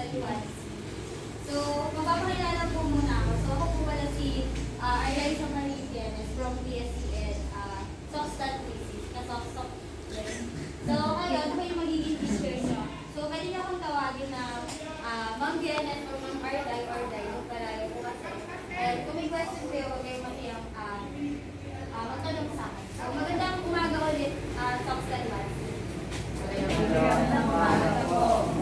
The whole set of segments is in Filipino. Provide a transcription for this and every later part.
Study. So, magpapakilala po muna ako. So, ako po pala si Eliza Marie Tienes from PSCN, Sockstat Thesis, na-Sockstat din. So, ngayon, ako yung magiging teacher nyo. So, pwede niyo akong tawagin na Ma'am Tienes or Ma'am Arday or Day, yung palayo po kasi. And kung may question kayo, huwag kayong matiyang magtanong sa akin. So, magandang umaga ulit, Sockstat One. Magandang umaga po.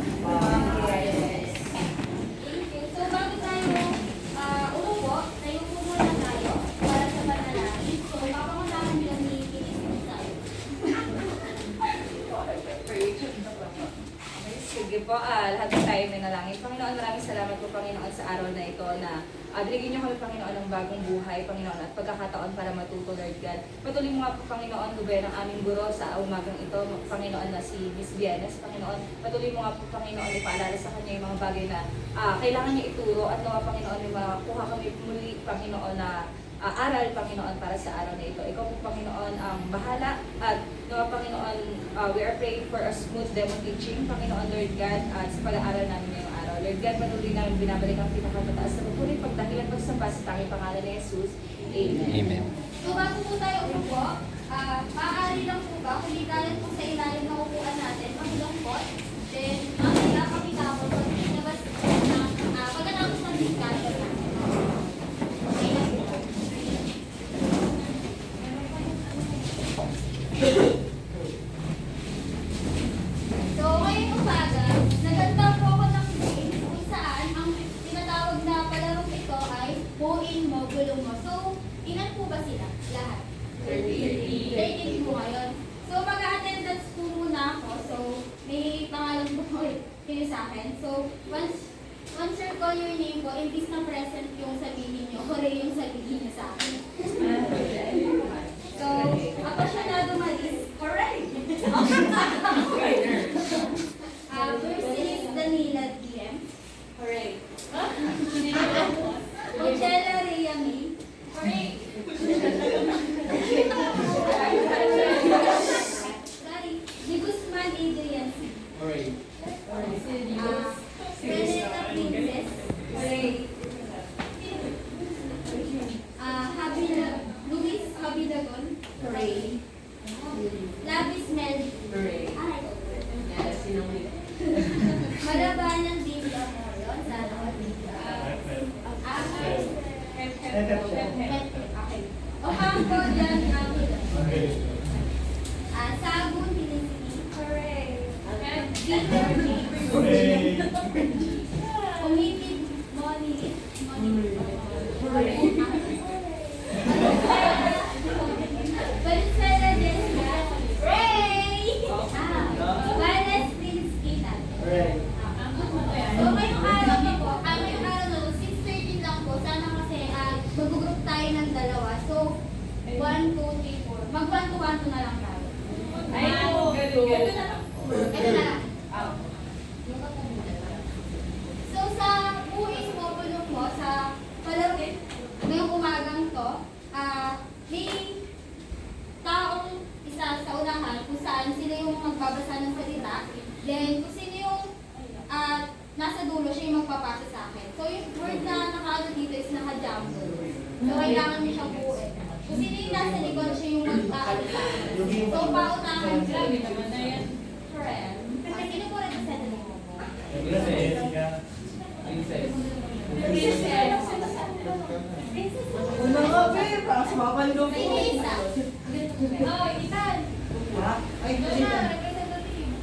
Sige po, lahat ng tayo may nalangin. Panginoon, maraming salamat po, Panginoon, sa araw na ito na binigyan niyo kami, Panginoon, ng bagong buhay, Panginoon, at pagkakataon para matuto, Lord God. Patuloy mo nga po, Panginoon, lubayan ang aming guro sa umagang ito, Panginoon, na si Miss Bienes, Panginoon. Patuloy mo nga po, Panginoon, ipaalala sa kanya yung mga bagay na kailangan niya ituro at nawa, Panginoon, may makuha kami muli, Panginoon, na aral, Panginoon, para sa araw na ito. Ikaw po, Panginoon, ang bahala at nawa, Panginoon, we are praying for a smooth demo teaching, Panginoon, Lord God, at sa pag-aaral namin ngayong araw. Lord God, patuloy namin binabalik ang pinakamataas na pagpulit, pagdahilan, pagsamba sa tanging pangalan ni Jesus. Amen. Amen. So, bago po tayo umupo, maaari lang po ba, kung di tayo po sa ilalim ng upuan natin, maglangkot, then, mamaya, pakitapon, pagkatapos ng discussion natin. So, ngayong umaga, naganda po ako ng game kung saan ang tinatawag na palarong ito ay buuin mo, gulong mo. So, ilan po ba sila? Lahat? 30 po ngayon. So, mag-attendance po muna ako. So, may pangalan po kayo sa akin. So, once you call your name po, imbis na present yung sabihin nyo, hore yung sabihin nyo sa akin. So, apasyonado malis. Correct! First is Danila DM. Hooray! Michela Reyami. Hooray! Sorry. Di Guzman Adrian C. Hooray. Renata Princess. Hooray! Luis Habidagon. Hooray. Labis Melody. Hooray! Ay. Yes, sinungaling. Marabanan David Amorion. Sana all. Okay. Ocampo Jan Camilo. Sagun Tinisini. Hooray! Peter Umipid Moni. Valenzuela Jessica. Ray! Vanes Prince Kitan. So, ngayong araw na po, ngayong araw na po, 6:13 lang po. Sana kasi mag-group tayo ng dalawa. So, 1, 2, 3, 4. Mag 1 to 1 to na lang tayo. Ay, galing. Ito na lang. So, sa buuin mo, bulong mo, sa palaro, ngayong umagang to, may taong isa sa unahan kung saan sila yung magbabasa ng salita. Then, kung sino yung nasa dulo, siya yung magpapasa sa akin. So, yung word na nakaano dito is naka-jumble. So, kailangan niyo siyang buuin. Kung sino yung nasa likod, siya yung mag-aano sa akin. So, paunahan siya. Grabe naman na yan. Friend. Sino po representative mo? Una nga, be, para sumabal ko po. May isa. Oh, itan. Ha? Ay, Ito hindi na, ka. representative.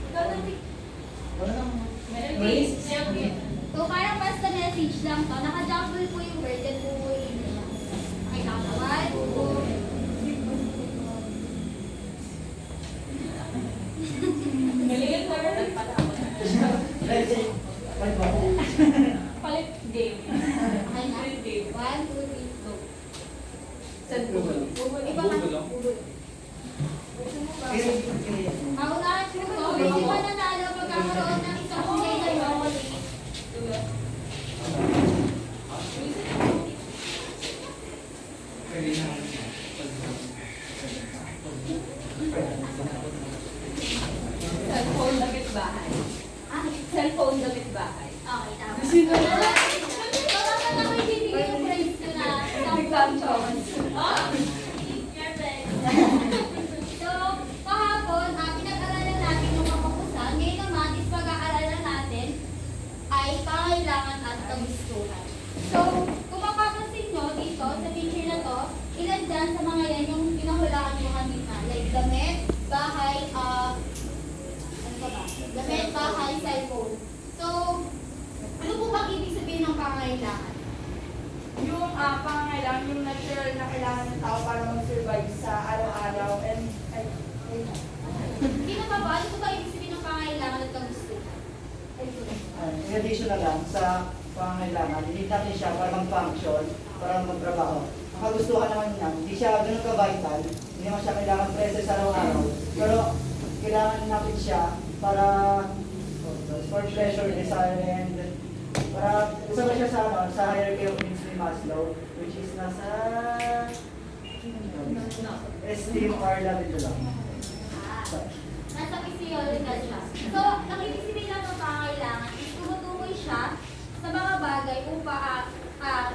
Wala nang... Grace. So, parang basta message lang to. Naka-jumble po yung word and buuin nila. Okay, kakawal. Galingan ko na nagpatapos. Palit game. Okay na. Palit game. 1, 2, 3, go. Saan po? Iba ka. Paunahan ko to. Hindi pa nanalo magkakaroon ng isang kulay na yun. Cellphone damit bahay. Cellphone damit bahay. buhay. Okay, tama. Sino? So, dapat ako ibibigay yung praise ko na Biglang chance. your friend. So, kahapon, pinag-aralan natin yung kapakusan. Ngayon naman, is pag-aaralan natin ay pangailangan at kagustuhan. So, kung mapapansin nyo dito sa picture na to, ilan dyan sa mga yan yung pinahulaan nyo kanina? Like damit, bahay, ano ba ba? Damit, bahay, cellphone. So, ano po bang ibig sabihin ng pangailangan? Yung pangangailangan, yung natural na kailangan ng tao para mag-survive sa araw-araw and Hindi na ba ba? Ano po ba ibig sabihin ng pangailangan at kagustuhan? In addition na lang sa pangangailangan, hindi natin siya para mag-function, para magtrabaho. Ang kagustuhan naman niya, hindi siya ganun ka-vital, hindi naman siya kailangan present sa araw-araw. Pero kailangan natin siya para for pleasure, desire, and para kasama siya sa hierarchy of needs ni Maslow, which is nasa esteem or love and love. Nasa physiological siya. So, ang ibig sabihin lang ng pangailangan is tumutukoy siya sa mga bagay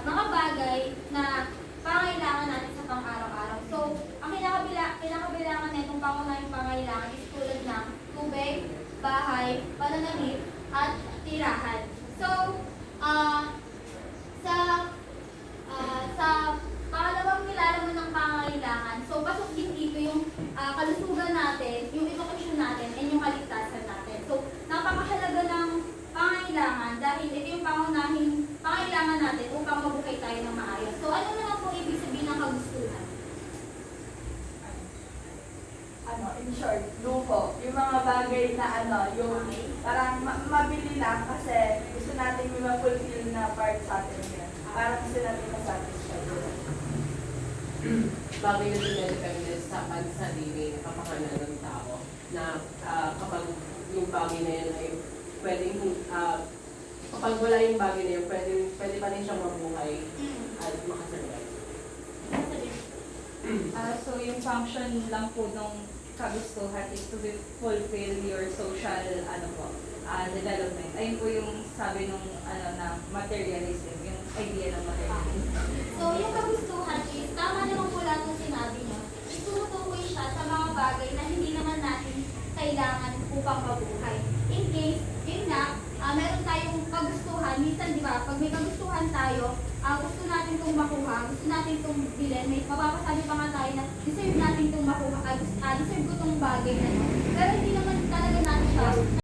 mga bagay na pangailangan natin sa pang-araw-araw. So, ang kinakabilangan na itong pangunahing pangailangan is tulad ng tubig, bahay, pananamit, at tirahan. So, sa pangalawang nilalaman ng pangailangan, so pasok din dito yung kalusugan natin, yung edukasyon natin, and yung kaligtasan natin. So, napakahalaga ng pangailangan dahil ito yung pangunahing pangailangan natin upang mabuhay tayo ng maayos. So, ano naman po ibig sabihin ng kagustuhan? in short, luho. Yung mga bagay na yung parang mabili lang kasi gusto natin yung ma-fulfill na part sa atin yun. Parang gusto natin masatisfy yun. Bagay na dinedepende sa pansarili na kapakanan ng tao na kapag yung bagay na yun ay pwedeng kapag wala yung bagay na yun, pwede pa rin siyang mabuhay at makasurvive. So yung function lang po nung kagustuhan is to fulfill your social development. Ayun po yung sabi nung na materialism, yung idea ng materialism. So, yung kagustuhan is, tama naman po lahat ng sinabi niyo, is tumutukoy siya sa mga bagay na hindi naman natin kailangan upang mabuhay. In case, yun nga, meron tayong kagustuhan, minsan di ba, pag may kagustuhan tayo, gusto natin itong makuha, gusto natin itong bilhin, may mapapasabi pa nga tayo na deserve natin itong makuha, deserve ko itong bagay na to. Pero hindi naman talaga natin siya